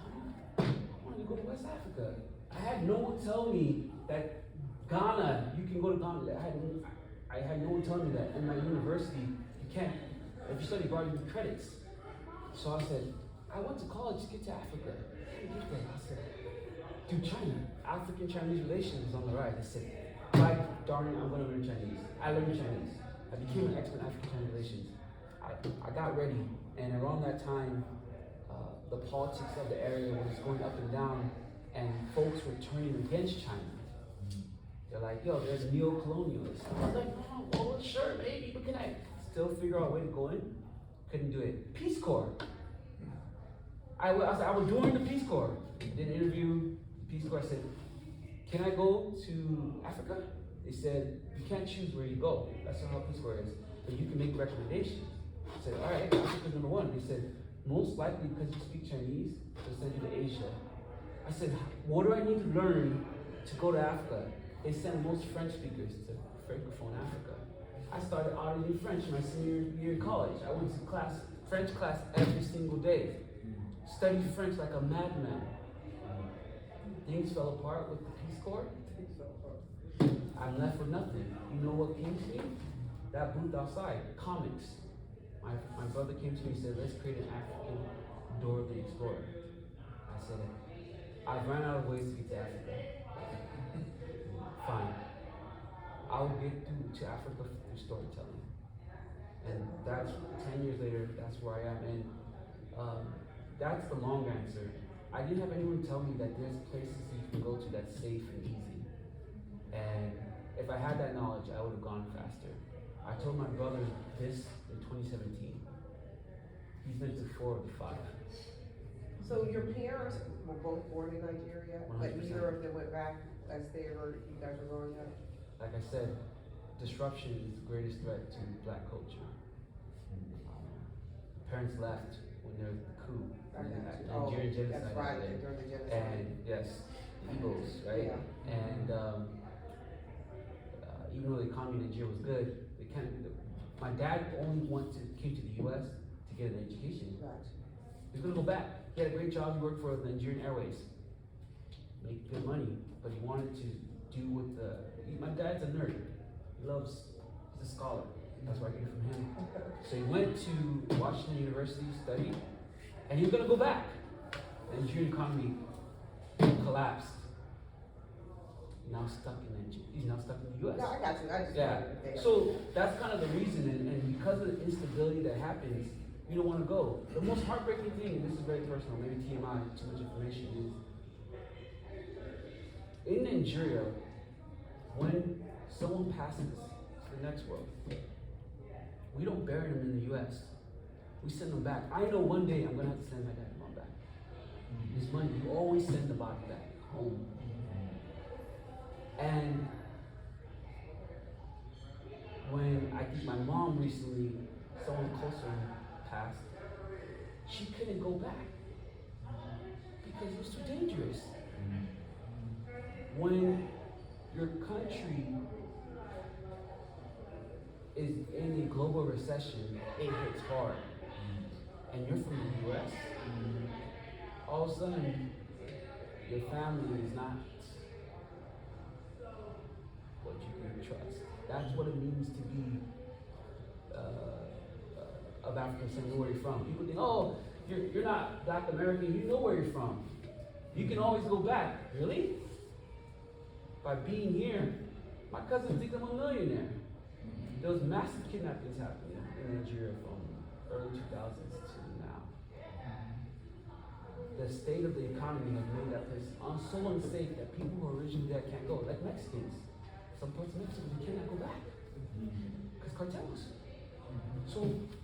I want to go to West Africa. I had no one tell me that Ghana, you can go to Ghana. I had no one tell me that. In my university, you can't. If you study abroad, you get credits. So I said, I went to college to get to Africa. How do you get there? I said, through China. African-Chinese relations is on the rise. I said, why darn it, I'm going to learn Chinese. I learned Chinese. I became an expert in African-Chinese relations. I got ready, and around that time, the politics of the area was going up and down, and folks were turning against China. They're like, yo, there's neo-colonialists. I was like, oh, well, sure, maybe, but can I still figure out a way to go in? Couldn't do it. Peace Corps. I was doing the Peace Corps. Did an interview, Peace Corps. I said, can I go to Africa? They said, you can't choose where you go. That's not how Peace Corps is. But you can make recommendations. I said, all right, Africa's number one. They said, most likely because you speak Chinese, they'll send you to Asia. I said, what do I need to learn to go to Africa? They send most French speakers to Francophone Africa. I started auditing French my senior year in college. I went to French class every single day. Studied French like a madman. Things fell apart with the Peace Corps. I'm left with nothing. You know what came to me? That booth outside, comics. My brother came to me and said, let's create an African Dora the Explorer. I said, I've run out of ways to get to Africa. Fine. I'll get to Africa through storytelling. And that's 10 years later, that's where I am. And that's the long answer. I didn't have anyone tell me that there's places you can go to that's safe and easy. And if I had that knowledge, I would have gone faster. I told my brother this in 2017. He's been to 4 of the 5. So your parents were both born in Nigeria, but 100%. neither of them went back as they were, you guys were growing up? Like I said, disruption is the greatest threat to black culture. Parents left when there was the coup, when the Nigerian genocide. That's right, happened. during the genocide. And yes, Eagles, right? Yeah. And even though the economy in Nigeria was good, my dad only came to the U.S. to get an education. Right. He was gonna go back. He had a great job. He worked for the Nigerian Airways, make good money, but he wanted to do with my dad's a nerd. He's a scholar. That's where I get it from him. So he went to Washington University, studied, and he was gonna go back. The Nigerian economy collapsed. He's now stuck in the U.S. No, I got you. I just Yeah. So that's kind of the reason, and because of the instability that happens, you don't want to go. The most heartbreaking thing, and this is very personal, maybe TMI, too much information, is in Nigeria, when someone passes to the next world, we don't bury them in the U.S. We send them back. I know one day I'm going to have to send my dad and mom back. It's money. You always send the body back home. And when I think my mom recently, someone closer passed, she couldn't go back because it was too dangerous. When your country is in a global recession, it hits hard. And you're from the US, all of a sudden, your family is not what you can trust. That's what it means to be of African descent, know where you're from. People think, oh, you're not Black American, you know where you're from. You can always go back. Really? By being here, my cousins think I'm a millionaire. There was massive kidnappings happening in Nigeria from early 2000s to now. The state of the economy has made that place so unsafe that people who are originally there can't go, like Mexicans. Some parts of Mexico, they cannot go back because cartels. So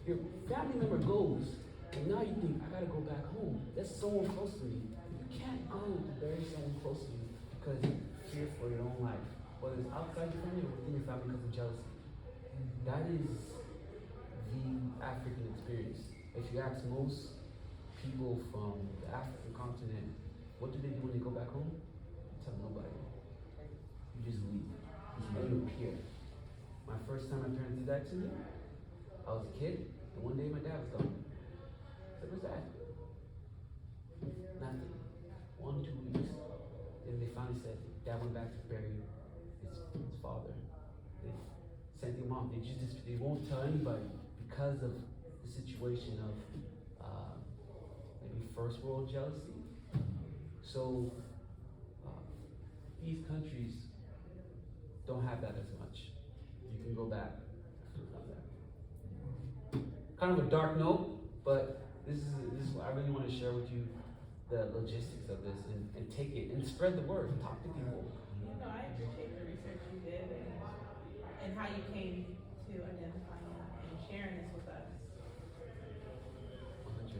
your family member goes, And now you think, I gotta go back home. That's someone close to me. You can't go to bury someone close to you because you fear for your own life. Whether it's outside your family or within your family because of jealousy. That is the African experience. If you ask most people from the African continent, what do they do when they go back home? You tell nobody. You just leave. And you appear. My first time my parents did that to me, I was a kid, and one day my dad was gone. I said, where's Dad? Nothing. 1, 2 weeks. Then they finally said, Dad went back to bury his father. They sent him off. They won't tell anybody because of the situation of maybe first world jealousy. So these countries don't have that as much. You can go back. Kind of a dark note, but this is what I really want to share with you, the logistics of this, and take it and spread the word. Talk to people. You know, I appreciate the research you did and how you came to identifying and sharing this with us.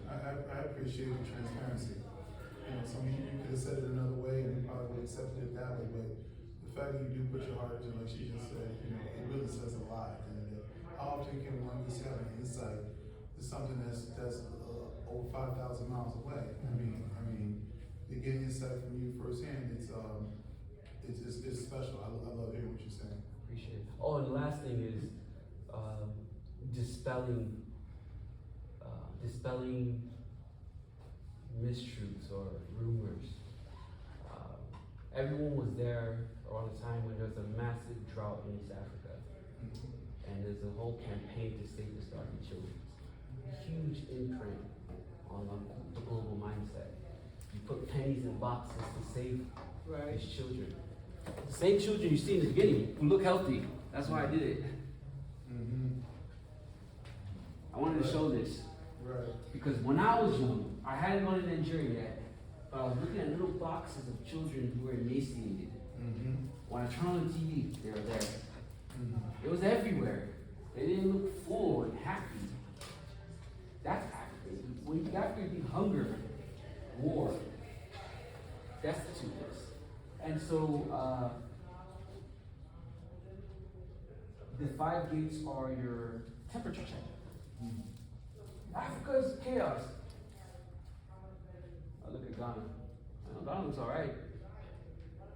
I appreciate the transparency. You know, some people you could have said it another way and they probably would have accepted it that way, but the fact that you do put your heart into it, like she just said, you know, it really says a lot. And how often can one just have an insight to something that's over 5,000 miles away? I mean, to get insight from you firsthand, it's special. I love hearing what you're saying. Appreciate it. Oh, and the last thing is dispelling mistruths or rumors. Everyone was there around the time when there's a massive drought in East Africa, and there's a whole campaign to save the starving children. Huge imprint on the global mindset. You put pennies in boxes to save these children. The same children you see in the beginning who look healthy. That's why I did it. I wanted to show this. Right. Because when I was young, I hadn't gone to Nigeria yet, but I was looking at little boxes of children who were emaciated. When I turned on the TV, they were there. It was everywhere. They didn't look full and happy. That's African. When Africa be hunger, war, destituteness. And so the 5 gates are your temperature check. Africa is chaos. I look at Ghana. I know Ghana looks alright.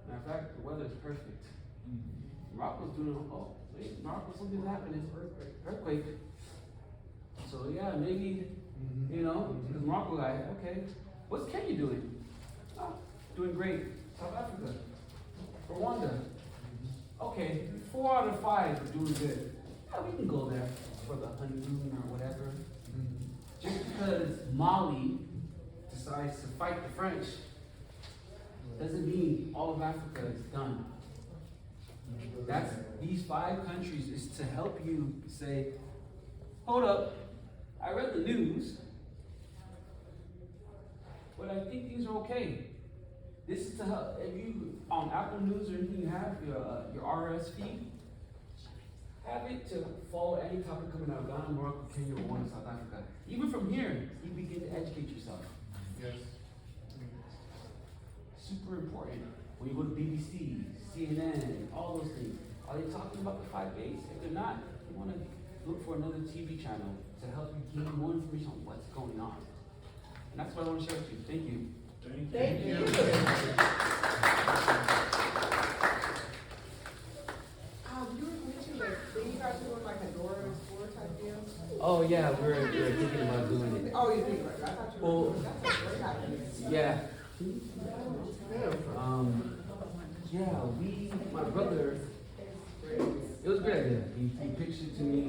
Matter of fact, the weather is perfect. Morocco's doing, oh, wait, Morocco, something's happening. Earthquake. So yeah, maybe, you know, because Morocco guy, okay. What's Kenya doing? Oh, doing great. South Africa. Rwanda. Okay, 4 out of 5 are doing good. Yeah, we can go there for the honeymoon or whatever. Just because Mali decides to fight the French doesn't mean all of Africa is done. That's these 5 countries is to help you say, hold up, I read the news, but I think things are okay. This is to help. If you on Apple News or anything, you have your RS feed. Have it to follow any topic coming out of Ghana, Morocco, Kenya, Rwanda, South Africa. Even from here, you begin to educate yourself. Yes. Super important. When you go to BBC, CNN, all those things, are they talking about the 5 gates? If they're not, you want to look for another TV channel to help you gain more information on what's going on. And that's what I want to share with you. Thank you. Thank you. You mentioned that you guys doing like a door explore type deal? Oh yeah, we're thinking about doing it. Oh, you think like I thought you were doing that's a great idea. Yeah. Yeah, my brother, it was a great idea. He pitched it to me.